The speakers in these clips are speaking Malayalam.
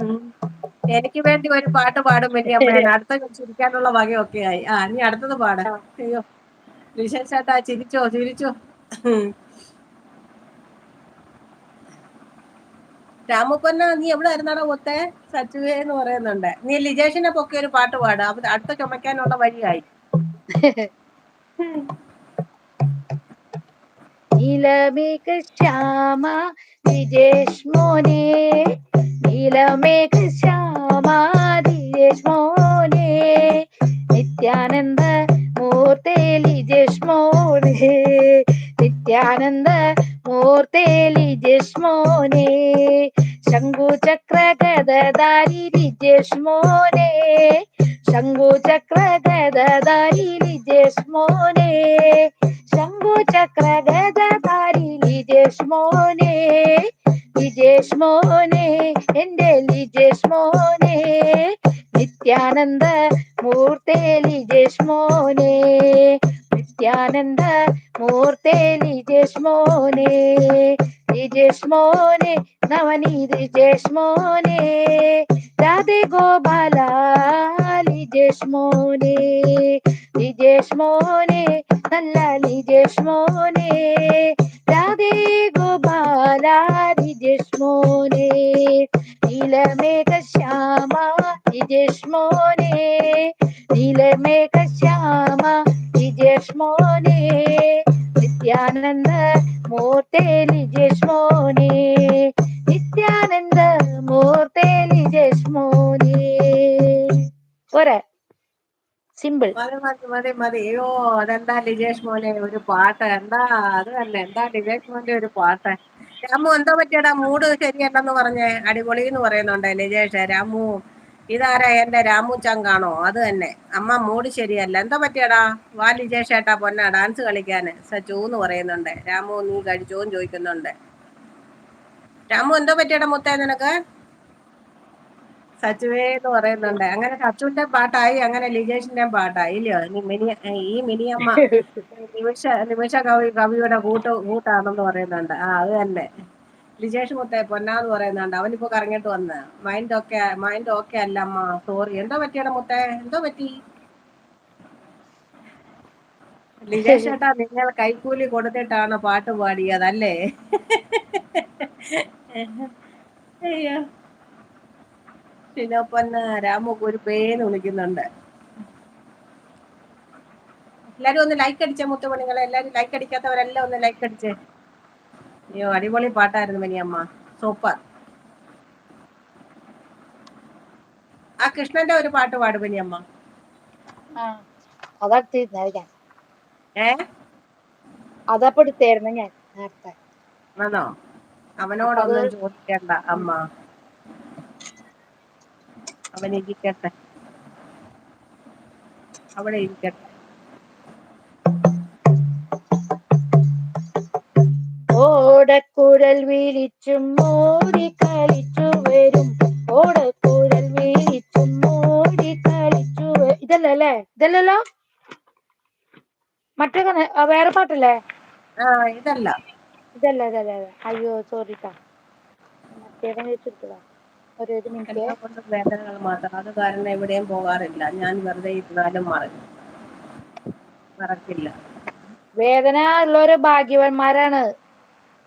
ഉം എനിക്ക് വേണ്ടി ഒരു പാട്ട് പാടും വല്യമ്മേ അടുത്ത ചിരിക്കാനുള്ള വകയൊക്കെ ആയി. നീ അടുത്തത് പാട്. അയ്യോ വിശേഷേട്ടാ ചിരിച്ചോ ചിരിച്ചോ. രാമപ്പന്ന നീ എവിടെ ആയിരുന്നാടാ ഒത്തേ? സച്ചുവേ എന്ന് പറയുന്നുണ്ട്. നീ ലിജേഷിനെ പൊക്കി ഒരു പാട്ട് പാട്. അടുത്ത ചുമക്കാനുള്ള വഴിയായി. നീലമേഘ ശ്യാമ ലിജേഷ് മോനെ, നീലമേഘ ശ്യാമ ലിജേഷ് മോനെ, നിത്യാനന്ദ മൂർത്തേ ലിജേഷ് മോനെ, നിത്യാനന്ദ മൂർത്തേ ലിജേഷ് മോനെ, ശംഖു ചക്ര ഗദധാരി ലിജേഷ് മോനെ, ശംഖു ചക്ര ഗദധാരി ലിജേഷ് മോനെ, ശംഖു ചക്ര ഗദധാരി ലിജേഷ് മോനെ, ലിജേഷ് മോനെ, എന്റെ ലിജേഷ് മോനെ, നിത്യാനന്ദ മൂർത്തേ ലിജേഷ് മോനെ, നിത്യാനന്ദ മൂർത്തേ ലിജേഷ് മോനെ, ലിജേഷ് മോനെ, നവനീത് ലിജേഷ് മോനെ, രാധേ ഗോപാല ലിജേഷ് മോനെ, ലിജേഷ് മോനെ, നല്ല ലിജേഷ് മോനെ, രാധേ ഗോപാല ലിജേഷ് മോനെ, നീലമേഘ ശ്യാമ ലിജേഷ് മോനെ, നീലമേഘ ശ്യാമ ലിജേഷ് മോനെ, നിത്യാനന്ദ മൂർത്തേ ലിജേഷ് മോനെ, നിത്യാനന്ദ മൂർത്തേ ലിജേഷ് മോനെ. പോരെ, സിമ്പിൾ. മതി മതി മതി മതി. അയ്യോ അതെന്താ ലിജേഷ് മോനെ ഒരു പാട്ട്, എന്താ അത് തന്നെ, എന്താ ലിജേഷ് മോന്റെ ഒരു പാട്ട്. രാമു എന്തോ പറ്റിയടാ മൂഡ് ശരിയല്ലെന്ന് പറഞ്ഞേ? അടിപൊളി എന്ന് പറയുന്നുണ്ട് ലിജേഷ്. രാമു ഇതാരാ, എന്റെ രാമു ചങ്കാണോ? അത് തന്നെ. അമ്മ മൂഡ് ശരിയല്ല, എന്താ പറ്റിയടാ? വാ ലിജേഷ് ഏട്ടാ പൊന്നാ ഡാൻസ് കളിക്കാന്. സച്ചു എന്ന് പറയുന്നുണ്ട്. രാമു നീ കഴിച്ചോന്ന് ചോദിക്കുന്നുണ്ട്. രാമു എന്തോ പറ്റിയടാ മുത്തേ നിനക്ക്? സച്ചുവേ എന്ന് പറയുന്നുണ്ട്. അങ്ങനെ സച്ചുവിന്റെ പാട്ടായി, അങ്ങനെ ലിജേഷിന്റെ പാട്ടായി ഇല്ലയോ? ഈ മിനിയമ്മ നിമിഷ കവിയുടെ കൂട്ടാണെന്ന് പറയുന്നുണ്ട്. അത് തന്നെ. ലിജേഷ് മുത്തേ പൊന്നാന്ന് പറയുന്നുണ്ട്. അവനിപ്പോ കറങ്ങിട്ട് വന്ന് മൈൻഡ് ഓക്കെ അല്ല അമ്മ, സോറി. എന്തോ പറ്റിയടാ മുത്തേ, എന്തോ പറ്റി? ലിജേഷ് ഏട്ടാ നിങ്ങൾ കൈക്കൂലി കൊടുത്തിട്ടാണ് പാട്ട് പാടിയത് അല്ലേ? അയ്യോ ഷിനോപ്പന്ന രാമു ഒരു പേന്ന് വിളിക്കുന്നുണ്ട്. എല്ലാരും ഒന്ന് ലൈക്ക് അടിച്ചേ മുത്തുമണികളെ, എല്ലാരും ലൈക്ക് അടിക്കാത്തവരെല്ലാം ഒന്ന് ലൈക്ക് അടിച്ചേ. അയ്യോ അടിപൊളി പാട്ടായിരുന്നു മിനിയമ്മ, സൂപ്പർ. ആ കൃഷ്ണന്റെ ഒരു പാട്ട് പാടും മിനിയമ്മ. അതടുത്തിരുന്ന ഏ അതപ്പെടുത്തായിരുന്നു ഞാൻ നേരത്തെ. ആണോ? അപ്പൊ അത് അവനോടൊന്നും ചോദിക്കണ്ട അമ്മ, അവനിരിക്കട്ടെ, അവിടെ ഇരിക്കട്ടെ. ഓടക്കുഴൽ വിളിച്ചും മോടി കളിച്ചു വരും, ഓടക്കുഴൽ വിളിച്ചും മോടി കളിച്ചു വരും. ഇതല്ലേ, ഇതല്ലല്ലോ മറ്റേ വേറെ പാട്ടല്ലേ? ഇതല്ല. ഇതല്ല ഇതല്ല. അയ്യോ സോറിട്ടാ, മറ്റേതം വെച്ചെടുത്തതാ. ഒരു മിനിറ്റ്. എല്ലാം കൊണ്ടും വേദനകൾ മാത്രം. അത് കാരണം എവിടെയും പോകാറില്ല. ഞാൻ വെറുതെ ഇരുന്നാലും മറക്കില്ല. വേദന ഉള്ളവര് ഭാഗ്യവാന്മാരാണ്.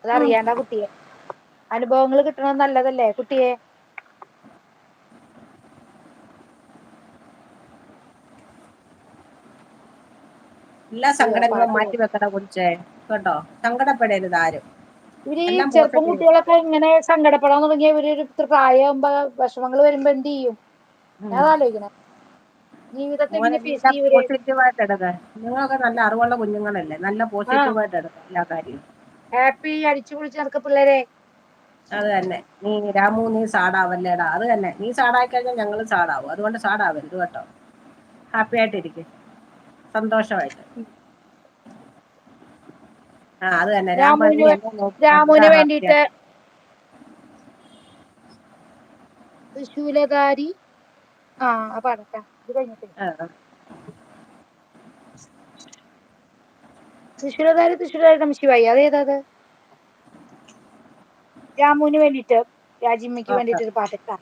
അതറിയാണ്ട കുട്ടിയെ. അനുഭവങ്ങൾ കിട്ടണത് നല്ലതല്ലേ കുട്ടിയെ? എല്ലാ അയ്യോ സങ്കടങ്ങളും പാട്ട് മാറ്റി വെക്കട കുറിച്ചേ, കേട്ടോ? സങ്കടപ്പെടരുത് ആരും. ഇവര് എല്ലാം ചെറുപ്പം പോസിറ്റീവ്. കുട്ടികളൊക്കെ ഇങ്ങനെ സങ്കടപ്പെടാൻ തുടങ്ങിയ ഇവര് ഇത്ര പ്രായമാകുമ്പോ വിഷമങ്ങൾ വരുമ്പോ എന്ത് ചെയ്യും? ഞാൻ ആലോചിക്കണേ. ജീവിതത്തെ മോനെ എങ്ങനെ നീ ഫേസ് എല്ലാം ചെയ്യും ഇവര്? പോസിറ്റീവായിട്ട് എടുക്ക. നിങ്ങളൊക്കെ നല്ല അറിവുള്ള കുഞ്ഞുങ്ങളല്ലേ, നല്ല പോസിറ്റീവായിട്ട് എടുക്ക എല്ലാ കാര്യവും. ഹാപ്പി അടിച്ചു പൊളിച്ച് നടക്ക പിള്ളേരെ. അത് തന്നെ. രാമു നീ സാടാവല്ലേടാ. അത് തന്നെ, നീ സാടായി കഴിഞ്ഞാൽ ഞങ്ങളും സാടാവും. അതുകൊണ്ട് സാടാവരുത് കേട്ടോ. ഹാപ്പി ആയിട്ടിരിക്കും, സന്തോഷമായിട്ട്. അത് തന്നെ. രാമ നീ എന്നെ നോക്കി എന്താ രാമുവിന് ഹാപ്പി വേണ്ടിയിട്ട് ആയിട്ട്. തൃശൂലധാരി പാടട്ടാ ഇത് കഴിഞ്ഞിട്ട്. തൃശ്ശൂലധാരി നമശിവായി അതേതാത്? രാമുവിന് വേണ്ടിയിട്ട്, രാജിമ്മയ്ക്ക് വേണ്ടിയിട്ട് ഒരു പാട്ടിട്ടാ.